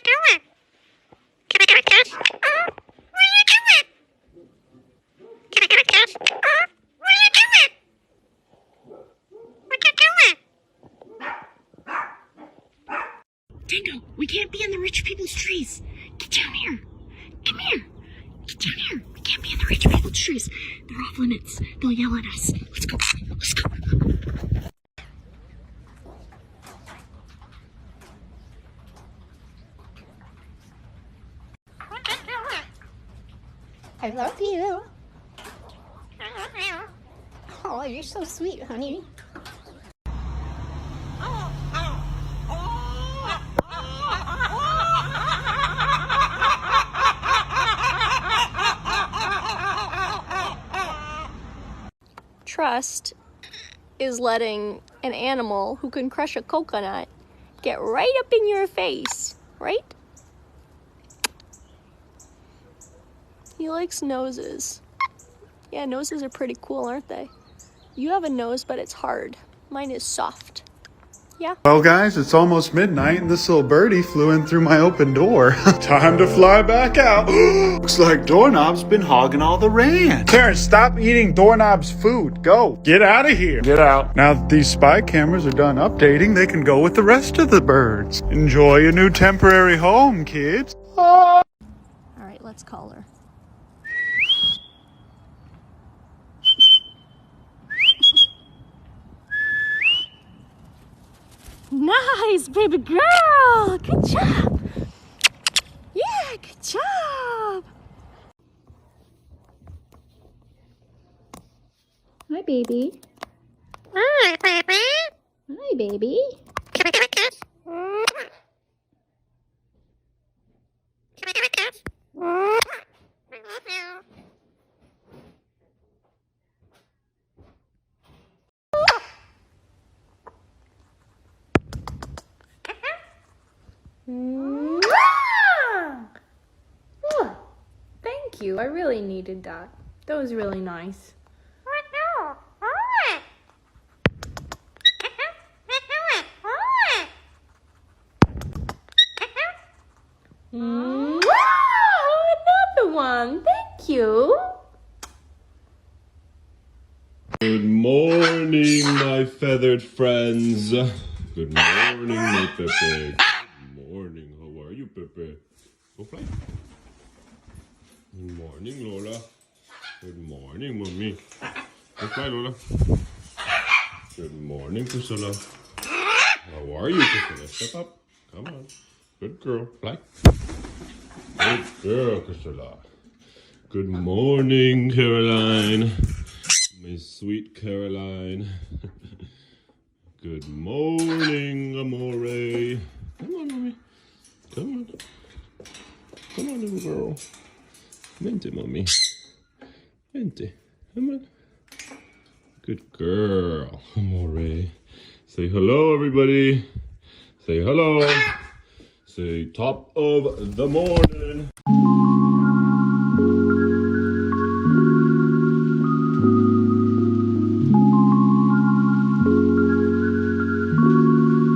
doing? Can I get a kiss? What are you doing? Can I get a kiss? What are you doing? What you doing? Dingo, we can't be in the rich people's trees. Get down here. Come here. Get down here. We can't be in the rich people's trees. They're off limits. They'll yell at us. Let's go. Let's go. I love you. Oh, you're so sweet, honey. Trust is letting an animal who can crush a coconut get right up in your face, right? He likes noses. Yeah, noses are pretty cool, aren't they? You have a nose, but it's hard. Mine is soft. Yeah? Well, guys, it's almost midnight, and this little birdie flew in through my open door. Time to fly back out. Looks like Doorknob's been hogging all the ranch. Terrence, stop eating Doorknob's food. Go. Get out of here. Get out. Now that these spy cameras are done updating, they can go with the rest of the birds. Enjoy your new temporary home, kids. All right, let's call her. Nice, baby girl. Good job. Yeah, good job. Hi, baby. Hi, baby. Hi, baby. Can I get a kiss? Can I get a kiss? I love you. Oh, thank you. I really needed that. That was really nice. Another one. Thank you. Good morning, my feathered friends. Good morning, my Pepe. Good morning. How are you, Pepe? Go fly. Good morning, Lola. Good morning, Mommy. Go fly, Lola. Good morning, Priscilla. How are you, Priscilla? Step up. Come on. Good girl. Fly. Good girl, Priscilla. Good morning, Caroline. My sweet Caroline. Good morning, Amore. Come on, Mommy. Come on. Come on, little girl. Vente, Mommy. Vente. Come on. Good girl, Amore. Say hello, everybody. Say hello. Say top of the morning.